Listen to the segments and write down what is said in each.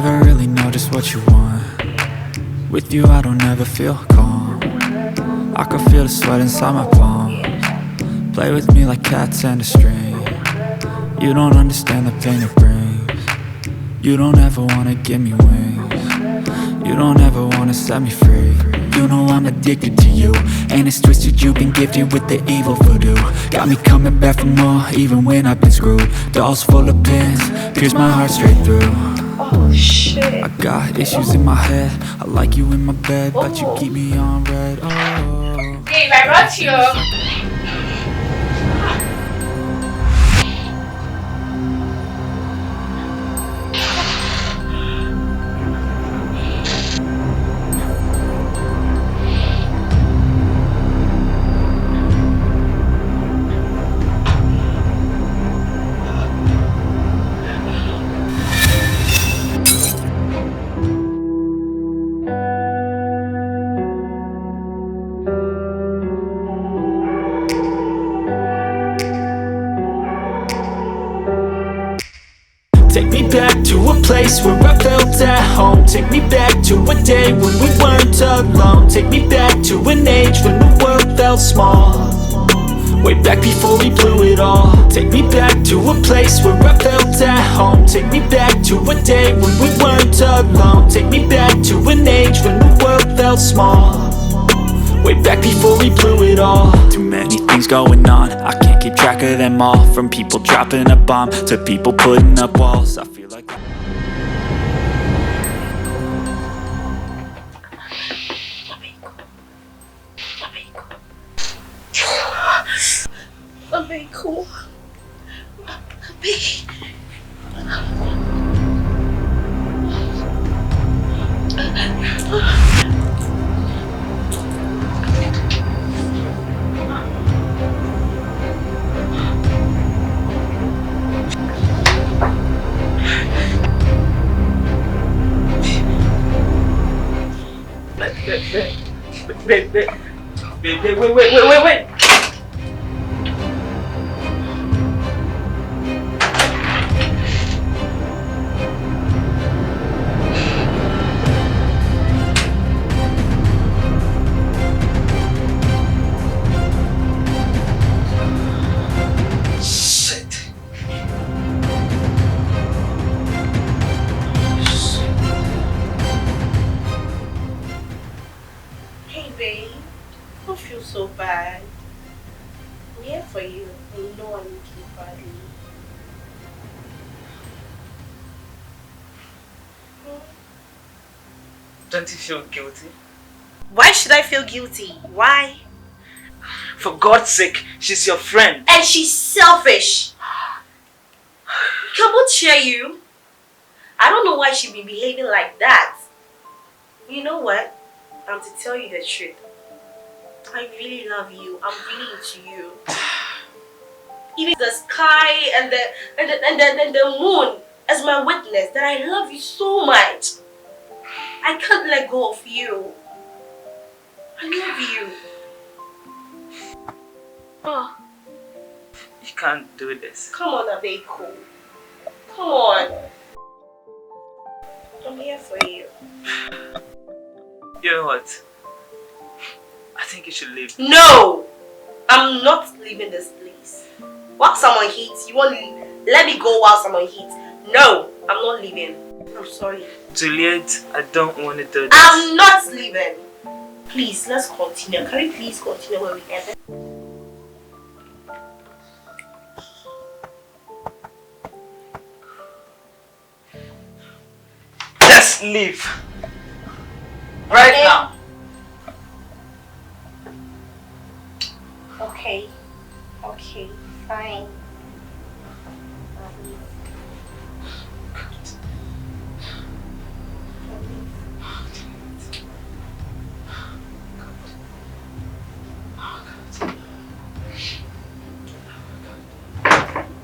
never really know just what you want. With you I don't ever feel calm. I can feel the sweat inside my palms. Play with me like cats and a string. You don't understand the pain it brings. You don't ever wanna give me wings. You don't ever wanna set me free. You know I'm addicted to you, and it's twisted, you've been gifted with the evil voodoo. Got me coming back for more, even when I've been screwed. Dolls full of pins, pierce my heart straight through. Oh shit. I got issues in my head, I like you in my bed, but you keep me on red. Oh. Dave, I brought you. Take me back to a place where I felt at home. Take me back to a day when we weren't alone. Take me back to an age when the world felt small. Way back before we blew it all. Take me back to a place where I felt at home. Take me back to a day when we weren't alone. Take me back to an age when the world felt small. Way back before we blew it all. Too many things going on, I can't keep track of them all. From people dropping a bomb to people putting up walls. I feel like Amigo. Wait. Hey babe, don't feel so bad. I'm here for you. You know I need you badly. Don't you feel guilty? Why should I feel guilty? Why? For God's sake, she's your friend. And she's selfish. Can both share you? I don't know why she be behaving like that. You know what? To tell you the truth, I really love you. I'm really into you. Even the sky and the moon as my witness that I love you so much. I can't let go of you. I love you. Oh, You can't do this. come on, Abeko. Come on. I'm here for you. You know what? I think you should leave. No! I'm not leaving this place. While someone hits, you want to let me go while someone hits? No, I'm not leaving. I'm sorry. Juliet, I don't want to do this. I'm not leaving. Please, let's continue. Can we please continue where we ended? Let's leave. Right now. Okay. Okay, fine.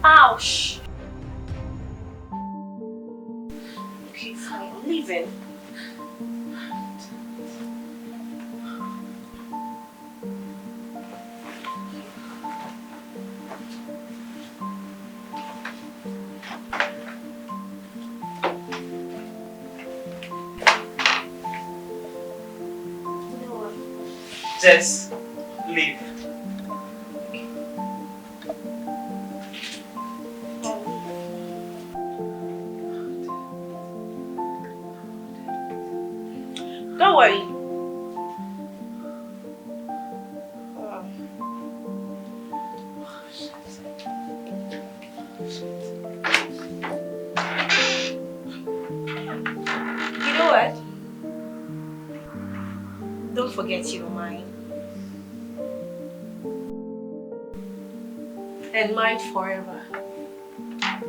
Ouch. Okay, fine. I'm leaving. Just leave. Don't worry. You know what? Don't forget you're mine. And mine forever. Bye.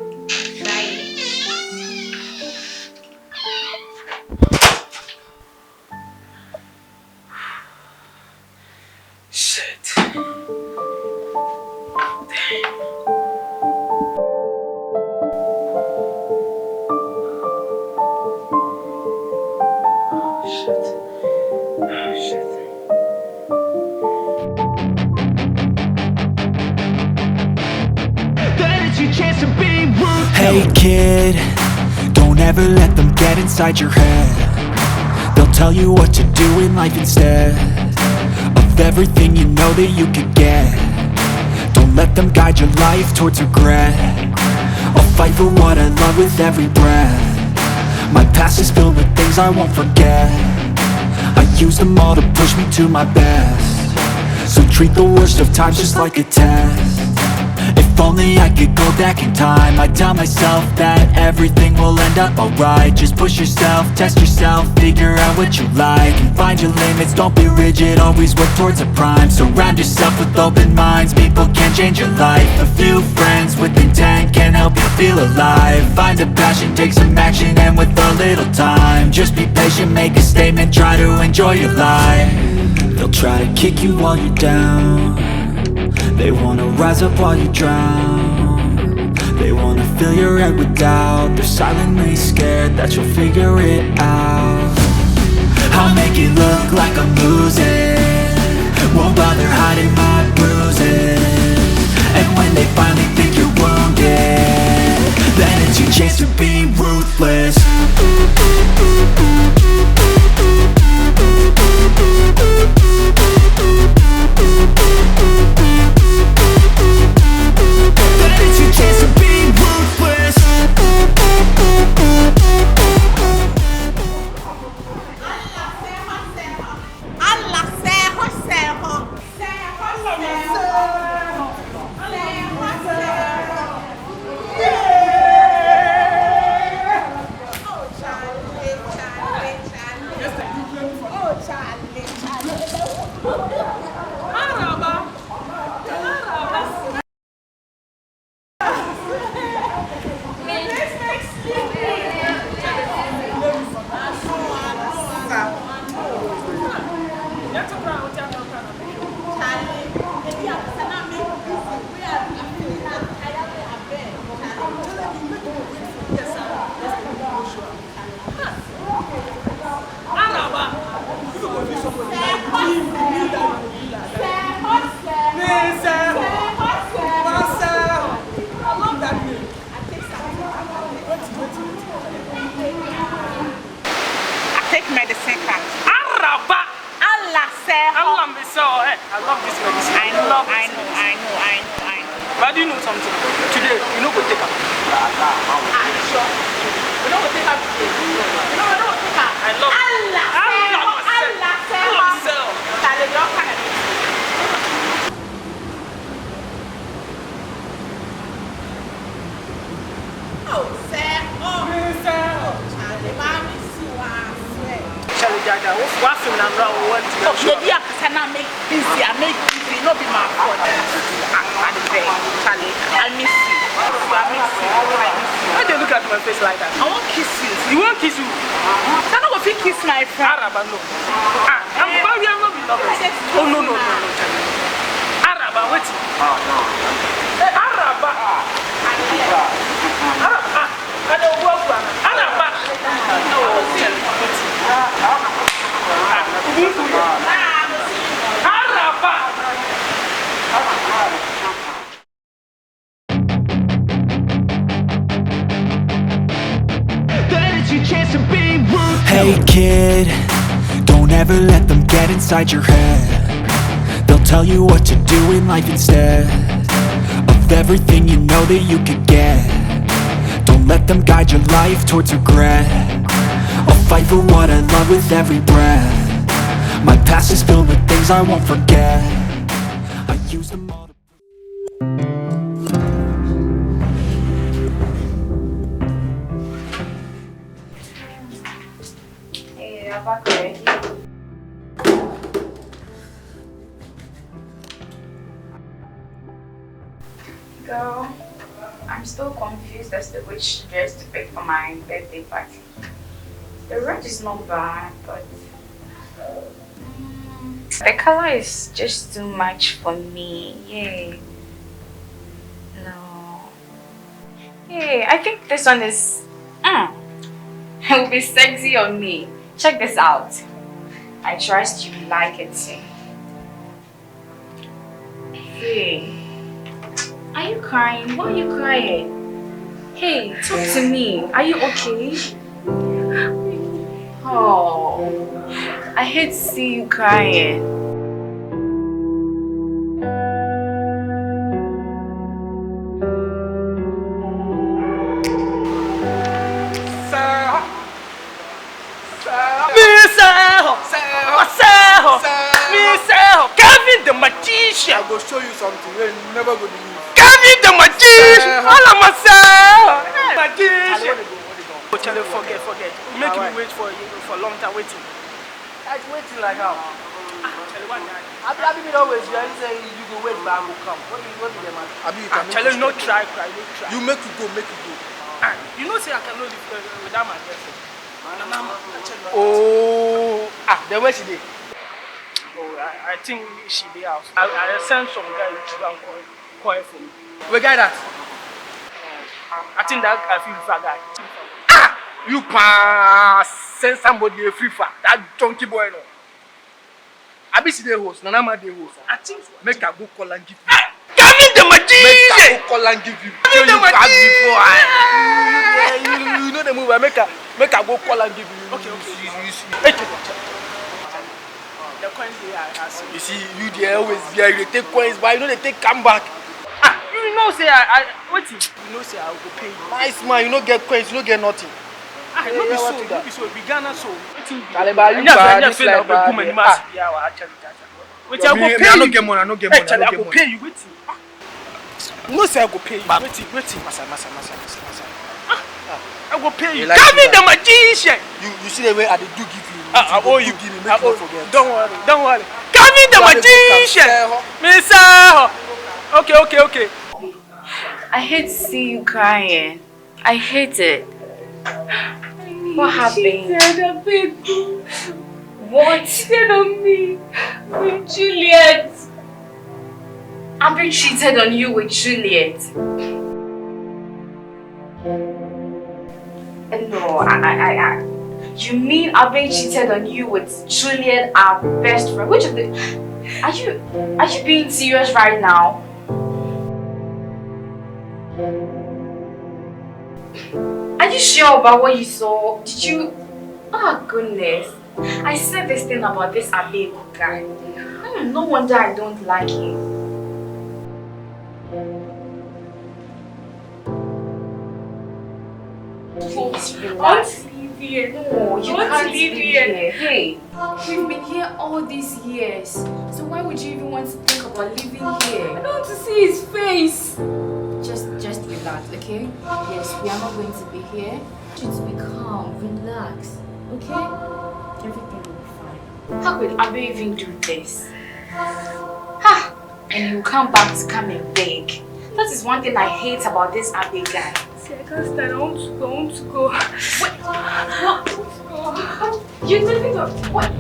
Shit. Hey kid, don't ever let them get inside your head. They'll tell you what to do in life instead of everything you know that you could get. Don't let them guide your life towards regret. I'll fight for what I love with every breath. My past is filled with things I won't forget. I use them all to push me to my best. So treat the worst of times just like a test. If only I could go back in time, I'd tell myself that everything will end up alright. Just push yourself, test yourself, figure out what you like, and find your limits, don't be rigid, always work towards a prime. Surround yourself with open minds, people can change your life. A few friends with intent can help you feel alive. Find a passion, take some action, and with a little time, just be patient, make a statement, try to enjoy your life. They'll try to kick you while you're down. They wanna rise up while you drown. They wanna fill your head with doubt. They're silently scared that you'll figure it out. I'll make it look like I'm losing, won't bother hiding my bruises. And when they finally think you're wounded, then it's your chance to be ruthless. Take medicine card. Araba! Allah say. Allah Michel, I love this medicine. I know. But do you know something? Today, you know what take up. I'm sure. You know what they have today? You know what they have? I love Allah say. That the doctor has Jaja, what's in and round one to the idea can I make easy, not be my fault. Charlie, I miss you. Why do you look at my face like that? I won't kiss you. You won't kiss you? I'm not going to kiss my friend. Araba, no. I'm sorry, I'm not lovers. Oh, no. Araba, wait. Araba. I don't work for Araba. Hey kid, don't ever let them get inside your head. They'll tell you what to do in life instead of everything you know that you could get. Don't let them guide your life towards regret. I'll fight for what I love with every breath. My past is filled with things I won't forget. I use them all to... Hey, I'm back already. Girl, I'm still confused as to which dress to pick for my birthday party. The red is not bad, but the color is just too much for me. Yay. No. Yay, I think this one is it will be sexy on me. Check this out. I trust you like it too. Hey. Are you crying? Why are you crying? Hey, talk to me. Are you okay? Oh, I hate to see you crying. Michel, Kevin the magician. I will show you something you're never going to use. Kevin the magician. All of myself. Magician. Forget. Making me wait for you for a long time waiting. Like waiting like how? Abi always you say you go wait but I will come. What do you matter? Abi you can Tell you no try. You make it go. You know say I cannot live without my girlfriend. Oh, then where she dey? Oh, I think she be out. I sent some guy to go and call for me. We got that. I think that I feel for guy. You pass send somebody a free fat. That junkie boy no. Abi see the host, Nana ma the host. I think so. Make her go call and give you. Kevin the magician. Make her go call and give you. Kevin the magician. You know the move. Make her go call and give you. Okay. Hey, the coins they are see. you see, you there always there. You take coins, but you know they take come back. You know say I wait. You know say I will pay you. Nice man, you don't get coins, you don't get nothing. No be so. We Ghana so. Caliber, you bad, this like bad. Wait, I go pay I you. don't get money. I don't get money. I go pay you. Wait. You know say I go pay you. Wait. Massa. I go pay you. Like Kevin the magician. You see the way I do give you. I owe you. Give me, make you not forget. Don't worry. Kevin the magician. Michel. Okay. I hate to see you crying. I hate it. What happened? What? Cheated on me with Juliet. I've been cheated on you with Juliet. No, I. You mean I've been cheated on you with Juliet, our best friend? Which of the? Are you being serious right now? Are you sure about what you saw? Did you? Oh goodness! I said this thing about this Abeku guy. No wonder I don't like him. Please relax. No, you can't leave here. Hey, we've been here all these years. So why would you even want to think about living here? I don't want to see his face. Just relax, okay? Yes, we are not going to be here. Just be calm, relax, okay? Everything will be fine. How could Abe even do this? And he'll come back to come and beg. That is one thing I hate about this Abe guy. See, I can't stand. I want to go. Wait, what? You're leaving her. What?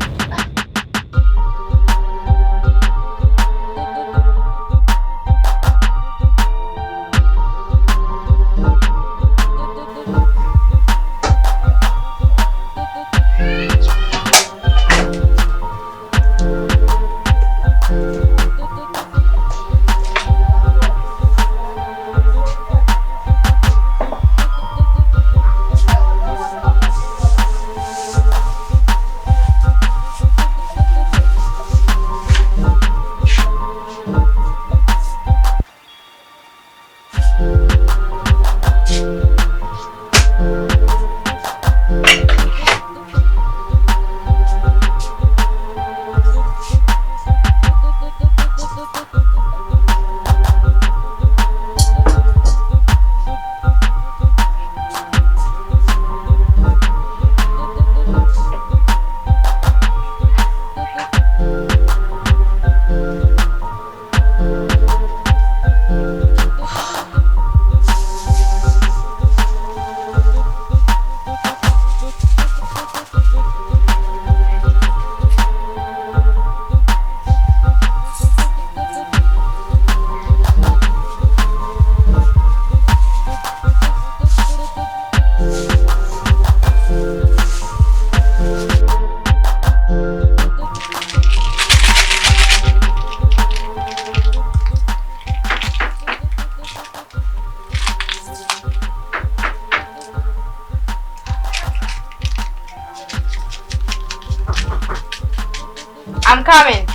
I'm coming.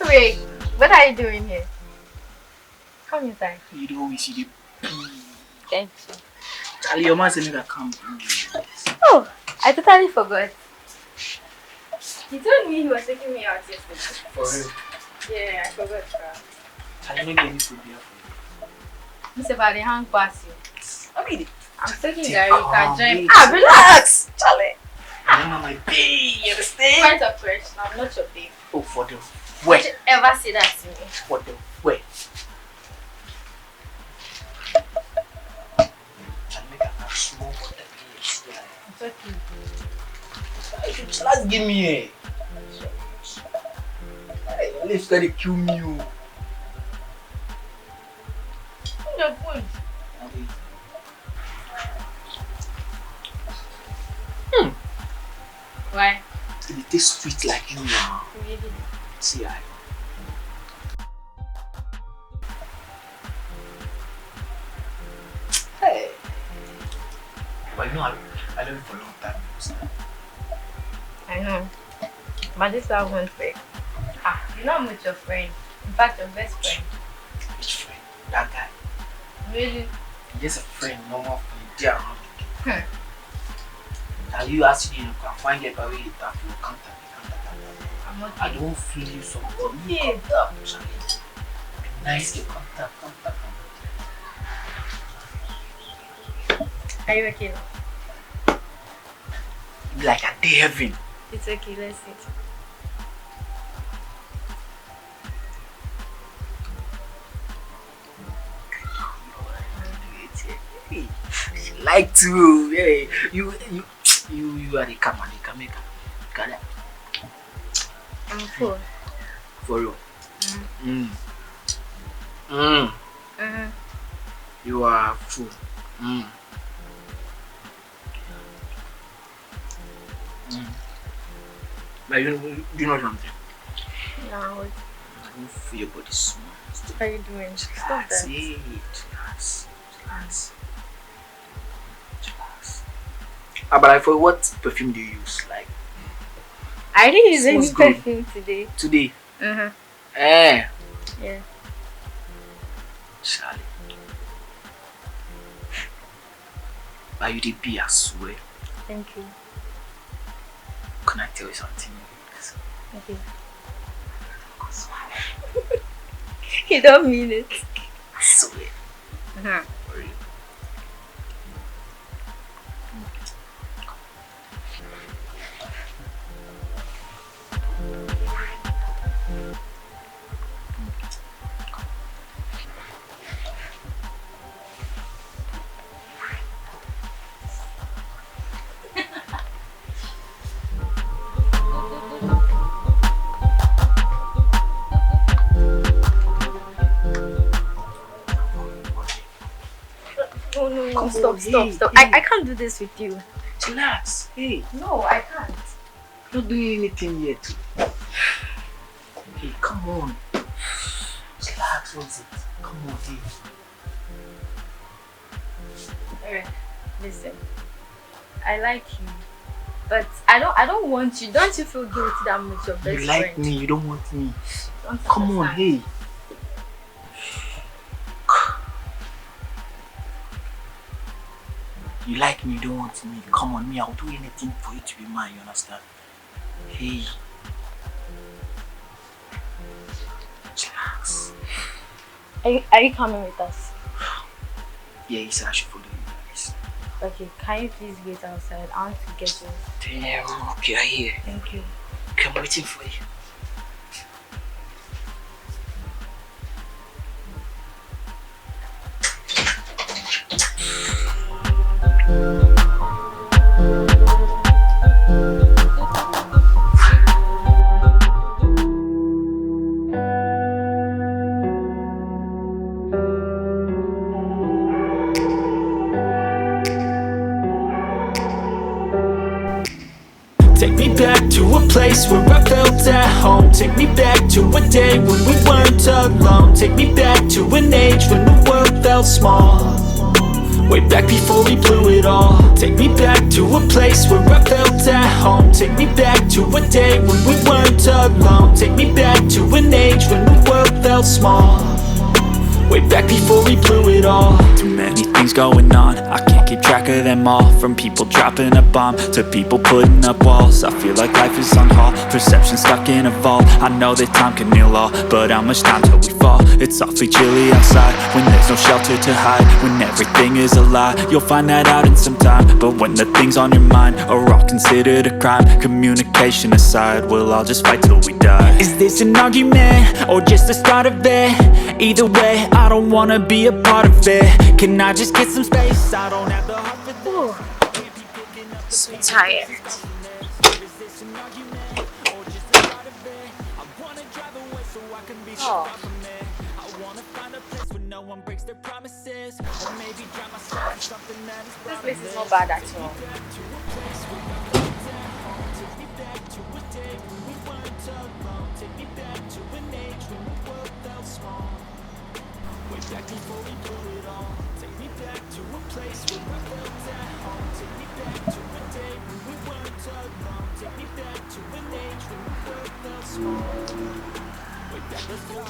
Wait, what are you doing here? Come inside. You don't always see the. Thank you. Charlie, your man said me come. Oh, I totally forgot. He told me he was taking me out yesterday. For real? Yeah, I forgot. Charlie, no get any food here for you. Mr. Valley, hang past you. I mean, I'm taking Gary, you can join. Relax, Charlie. I'm my babe, you understand? Point of question, I'm not your babe. Oh, for the way. Don't you ever say that to me. For the way. Charlie, make a small water, please. It's okay. Let's give me a. Let's try to kill me. No good. Why? It tastes sweet like you. Really? See, I. Hey. But you know, I love you for a long time. I know. But this one won't fake. You're not with your friend. In fact, your best friend. Which friend? That guy. Really? He's just a friend, normal friend. There. Hmm. And you ask you can find get away with that you contact. I'm okay. I don't feel you something. Okay. Nice to contact. Are you okay now? Be like a day heaven. It's okay, let's sit. Like to, hey, you are the camera, the camera. I'm full. For you. You are full. But you know something? No. I don't feel your body small. What are you doing? Stop Relax, that. relax. But I for what perfume do you use? Like I didn't use any smells good. perfume today. Today? Yeah. Charlie. But you did be, I swear. Thank you. Can I tell you something? Okay. You don't mean it. I swear. For real. No, stop. I can't do this with you. Relax. Hey, No, I can't. not doing anything yet. Hey, come on. Relax, what's it? Come on, hey. Alright, listen. I like you, but I don't want you. Don't you feel guilty that I'm with your best friend? You like me, you don't want me. Don't Come on, understand. hey. You like me, you don't want me. Come on, me, I'll do anything for you to be mine, you understand? Hey. Relax. Are you coming with us? Yeah, he said I should follow you guys. Okay, can you please wait outside? I want to get you. Damn, okay, I hear. Thank you. Okay, I'm waiting for you. Take me back to a place where I felt at home. Take me back to a day when we weren't alone. Take me back to an age when the world felt small. way back before we blew it all. Take me back to a place where I felt at home. Take me back to a day when we weren't alone. Take me back to an age when the world felt small, way back before we blew it all. Too many things going on, I can't keep track of them all. From people dropping a bomb to people putting up walls. I feel like life is on hold, perception stuck in a vault. I know that time can heal all, but how much time till we fall? It's awfully chilly outside, when there's no shelter to hide. When everything is a lie, you'll find that out in some time. But when the things on your mind are all considered a crime, communication aside, we'll all just fight till we die. Is this an argument, or just the start of it? Either way, I don't wanna be a part of it. Can I just get some space? I don't have the heart for this. So tired. Oh. This place is not bad at all.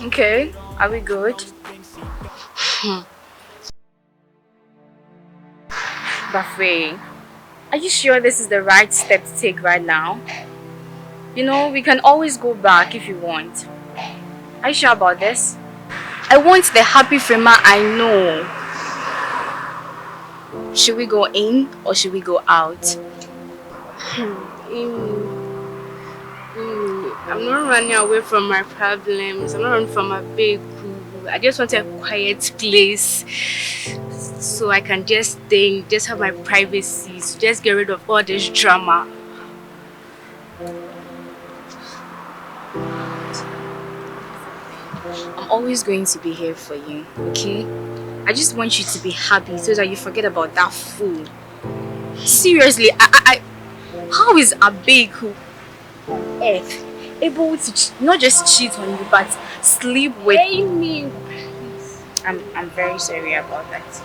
Okay, are we good? Buffet, are you sure this is the right step to take right now? You know, we can always go back if you want. Are you sure about this? I want the happy Frema I know. Should we go in or should we go out? I'm not running away from my problems. I'm not running from my big guru. I just want a quiet place so I can just think, just have my privacy, so just get rid of all this drama. I'm always going to be here for you, okay? I just want you to be happy so that you forget about that fool. Seriously, how is a big who able to not just cheat on you but sleep with me? I'm very sorry about that.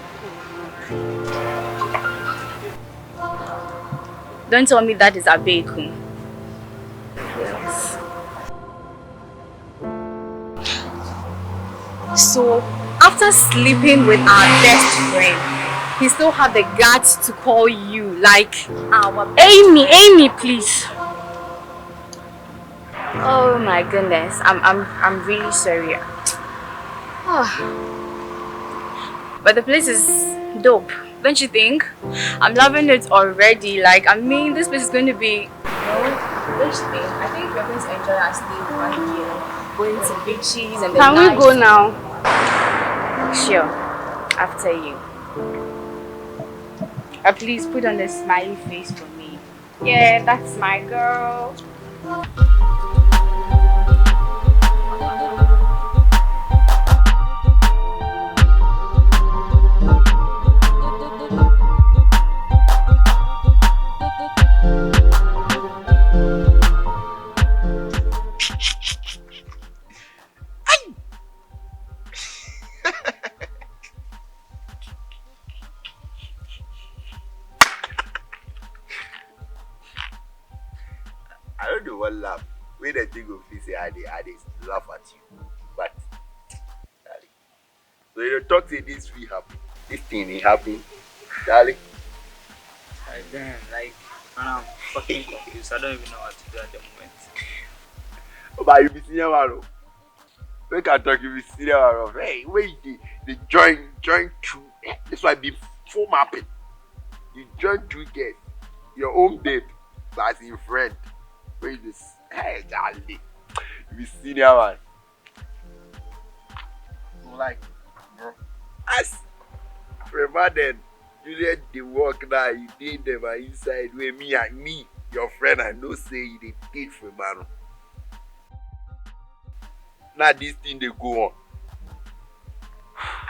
Don't tell me that is Abeku. Yes. So after sleeping with our best friend, he still had the guts to call you like our Amy, please. Oh my goodness, I'm really sorry. But the place is dope, don't you think? I'm loving it already. Like, I mean, this place is going to be, don't you think? I think we're going to enjoy our stay over here, going to beaches and the Can we go now? Sure, after you. Please put on a smiley face for me. Yeah, that's my girl. I don't know what laugh. When the thing of this, I laugh at you. But, darling, so you don't talk say this will happen. This thing ain't happen. Darling. Damn, like, I'm fucking confused. I don't even know what to do at the moment. Oh, but you be senior man. We can talk, you be senior man. Hey, wait, the join two. This why be full mapping. You join two girls. Your own babe, plus your friend. Wait this. Hey, darling. You be senior man. So like, bro. As Frema then, you let the work now, you did them inside where me, your friend, I know say you did Frema. Now this thing they go on.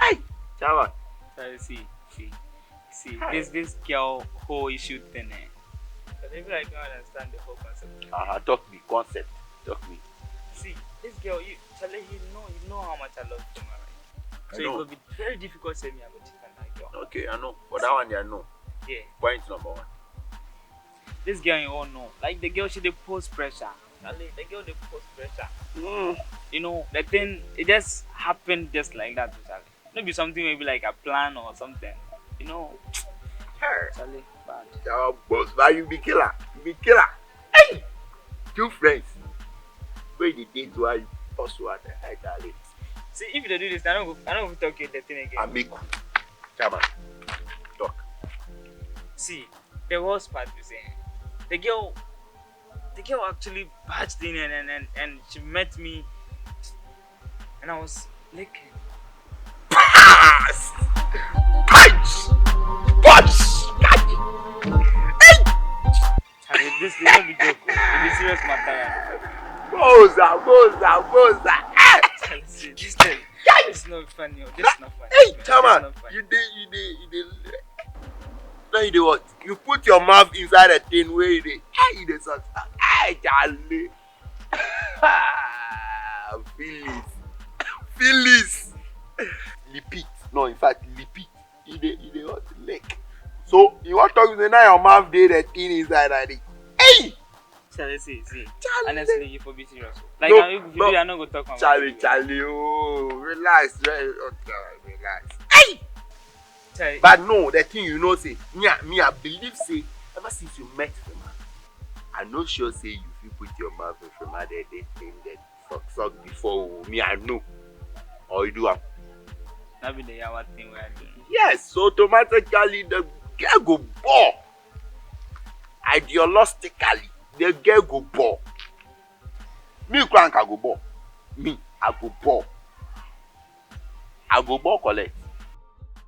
Hey, Chava. See, this girl whole issue thing. Maybe I don't understand the whole concept. Talk me, concept. Talk me. See, this girl, you know how much I love Frema, right? So it will be very difficult to say me about it and like Okay, I know. For that one, I know. Yeah. Point number 1. This girl you all know. Like the girl she dey post pressure. Charlie, the girl dey post pressure. You know, the thing it just happened just like that, Charlie. Maybe something maybe like a plan or something. You know. Charlie, bad. Your boss, why you be killer? You be killer. Hey! 2 friends. Where the date why you also at the head, darling? See, if you do this, I don't go talk the thing again. I make you. Come on. Talk. See, the worst part is the girl actually barged in and she met me and I was licking. Pass! Punch! Punch! Hey! Charlie, this is not be joke. It's a serious matter. Boza! Charlie, see, this thing. It's not funny. This is not funny. Hey, Chairman, you did. No, you do what? You put your mouth inside a thing where you did. Hey, you did such. Hey, Charlie. Phyllis. Repeat. No, in fact, repeat. You did what? Lick. So, you want to talk to now your mouth did a thing inside that thing. Hey! Charlie, see. Charlie. Honestly, you for be serious. Like, No, if you do, I'm not going to talk about Charlie, oh, relax. Hey! Charlie. But no, the thing you know, say, me, I believe, say, ever since you met him, I'm not sure, say, if you put your mouth in front of they think that suck before me, I know. Or you do. That be the yawa thing we are doing. Yes, so automatically, the girl go ball. Ideologically, the girl go ball. Me, crank, I go ball. Me, I go ball. I go ball collect.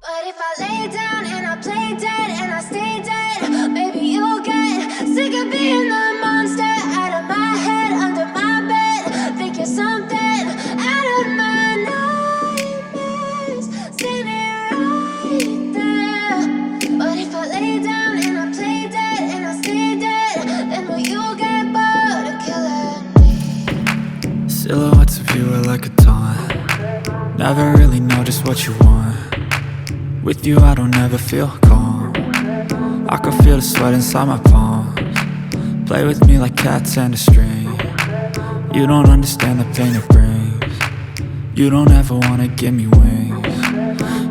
But if I lay down and I play dead and I stay dead, baby, you'll get sick of being the monster out of my head, under my bed. Think you're something out of my nightmares, standing right there. But if I lay down and I play dead and I stay dead, then will you get bored of killing me? Silhouettes of you are like a taunt. Never really know just what you want. With you I don't ever feel calm. I can feel the sweat inside my palms. Play with me like cats and a string. You don't understand the pain it brings. You don't ever wanna give me wings.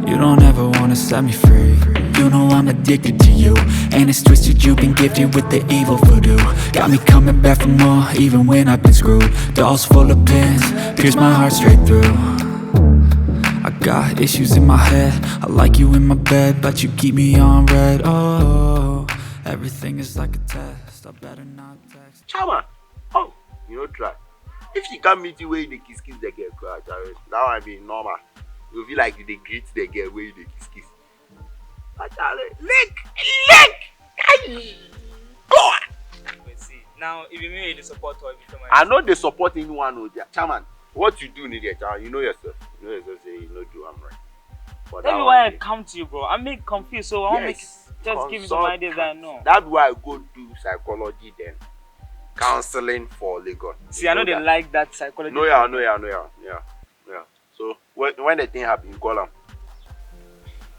You don't ever wanna set me free. You know I'm addicted to you, and it's twisted, you've been gifted with the evil voodoo. Got me coming back for more, even when I've been screwed. Dolls full of pins, pierce my heart straight through. I got issues in my head, I like you in my bed, but you keep me on red. Oh, everything is like a test, I better not text. Chama, oh, you know try. If she can't meet you where you kiss the girl, that might be normal. You feel like you greet the girl where you kiss. Lick! Go on! But see, now if you mean the support or if you I know they support anyone with that. Chairman, what you do need it, you know yourself. You know yourself, say you know do I'm right. But that's why I come to you, bro. I'm make confused, so I want to just give you some ideas that I know. That's why I go do psychology then. Counseling for Lagos. See, I know they like that psychology. No, yeah. So when the thing happen, you call them.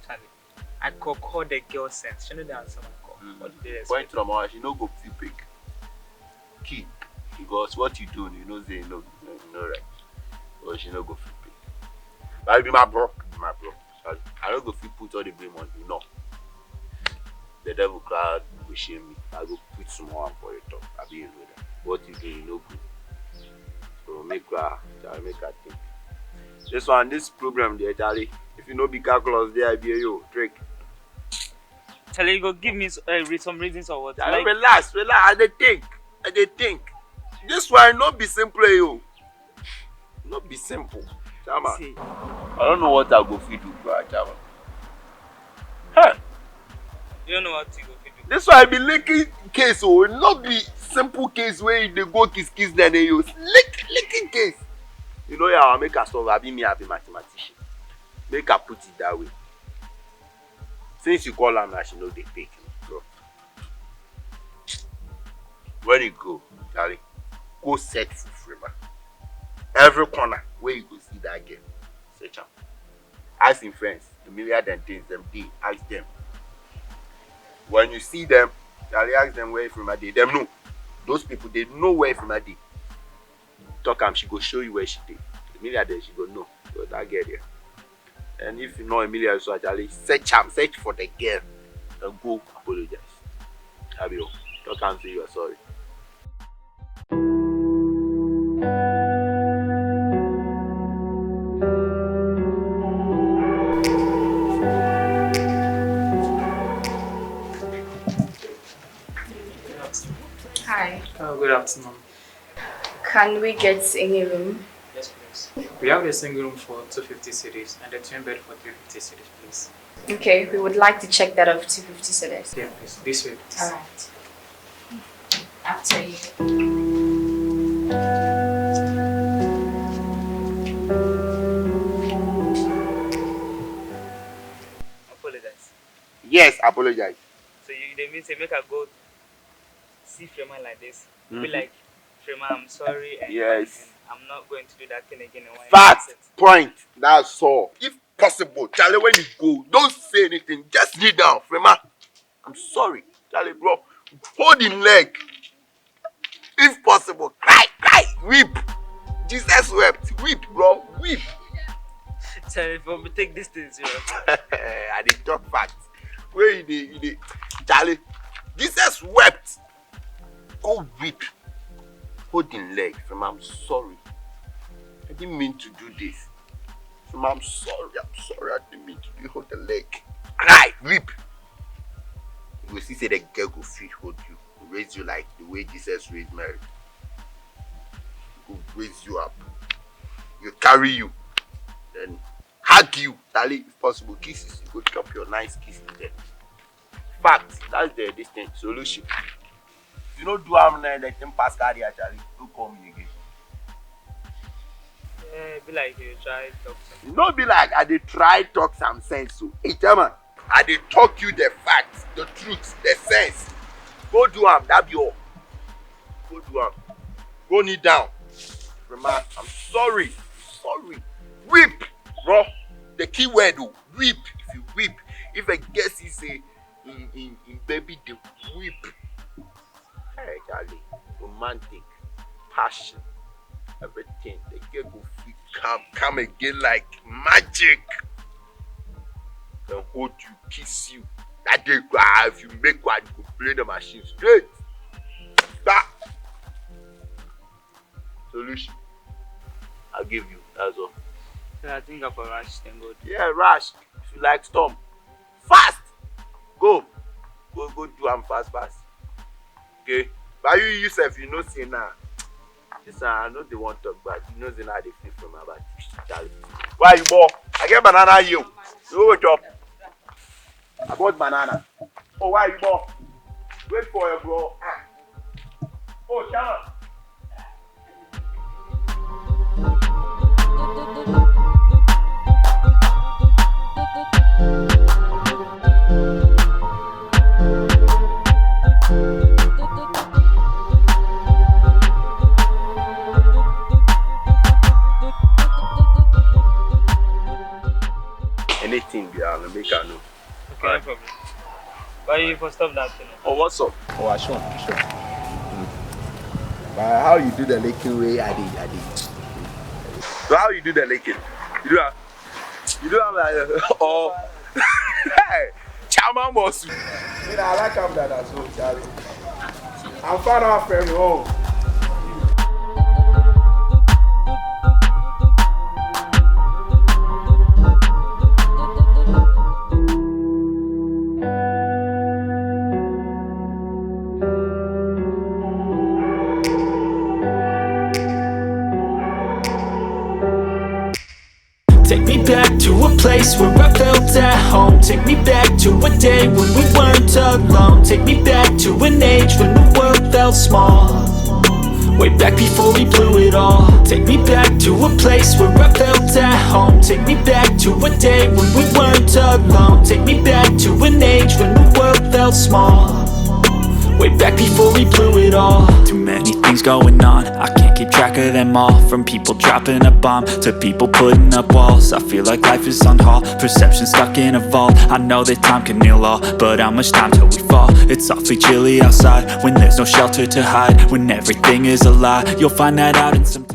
Charlie, I call the girl sense. She know the answer I call. What did they point to them, she no go feel big. Keep. Because what you do, you know they know right. Or she no go feel big. But I be my bro. So I don't go feel put all the blame on you. No. The devil crowd will shame me. I go put some more for your top. I be you know that. What you do, you know good. So make her think. This program there, Charlie. If you know be calculus there, I be you, Drake. Charlie, you go give me some reasons or what? Like, relax. I dey think. This one not be simple, yo. Not be simple. Chama. See. I don't know what I go feed you, bro, Chama. Huh? You don't know what you go feed you. This one I be licking case, oh, not be simple case where they go kiss then they use licking case. You know, yeah, I'll make her solve. I be mathematician. Make her put it that way. Since you call her now, she know they take me. So, when you go, Charlie, go set free, man. Every corner where you go see that girl, search her. Ask him friends, Emilia then things them day. Ask them. When you see them, Charlie ask them where from a day. Them know. Those people they know where from a day. Talk am, she go show you where she did. Emilia then she go no. So that girl there. And if you know Emilia, so actually search for the girl and go apologize. Abio, talk am say you are sorry. Hi. Good afternoon. Can we get any room? Yes, please. We have a single room for 250 cities and a twin bed for 350 cities, please. Okay, we would like to check that of 250 cedis. Yeah, please. This way, please. Alright. After you. Apologize. Yes, apologize. So they mean say make I go see Freeman like this. Be like, Freeman, I'm sorry and, Yes. and I'm not going to do that thing again. Fact, point, that's all. If possible, Charlie, when you go, don't say anything. Just kneel down, Freeman. I'm sorry, Charlie, bro. Hold him leg. If possible, cry, weep. Jesus wept. Weep, bro, weep. Charlie, for me take this thing serious. I did talk facts. Where you dey, Charlie? Jesus wept. Go weep. Hold him leg, Freeman. I'm sorry. I didn't mean to do this. Freeman, I'm sorry. I didn't mean to do hold the leg. Cry, weep. You will see say the girl go fit hold you. Raise you like the way Jesus raised Mary. He will raise you up. He'll carry you. Then hug you. Charlie, if possible, kisses. You go drop your nice kisses there. Fact, that's the distant solution. You know, do I'm not let him pass carrier, Charlie. Don't call me again. Be like you try talk something. No, be like I did try talk some sense. So, hey, German, I did talk you the facts, the truth, the sense. Go do that be all. Go do Go kneel down. Remember, I'm sorry. Weep, bro. The key word, weep. If you weep, if I guess is a in baby, they weep. Hey, Charlie, romantic, passion, everything. The girl go feel come again like magic. Then hold you, kiss you. That day, if you make one, you go play the machine straight. That solution, I'll give you. That's all. So I think I for rush then go. Yeah, rush. If you like storm, fast. Go do am fast. Okay, but you yourself, you know, say now. Listen, I know they want to talk, but you know, they now they feel from my back. Charlie, why you bought? I get banana you. You wait up. I bought banana. Oh, why you bought? Wait for you, bro. Oh, come on. Anything behind make I know. Okay, no problem. Why you for stop that thing? Oh, what's up? Oh, sure. But how you do the licking way I did. So how you do the licking? You do have like oh hey, Chama Mosu. You know, I like him that as well, Charlie. I'm far off from home. Take me back to a place where I felt at home. Take me back to a day when we weren't alone. Take me back to an age when the world felt small. Way back before we blew it all. Take me back to a place where I felt at home. Take me back to a day when we weren't alone. Take me back to an age when the world felt small. way back before we blew it all. Too many things going on, I can't keep track of them all. From people dropping a bomb to people putting up walls. I feel like life is on hold, perception stuck in a vault. I know that time can heal all, but how much time till we fall? It's awfully chilly outside when there's no shelter to hide. When everything is a lie, you'll find that out in some time.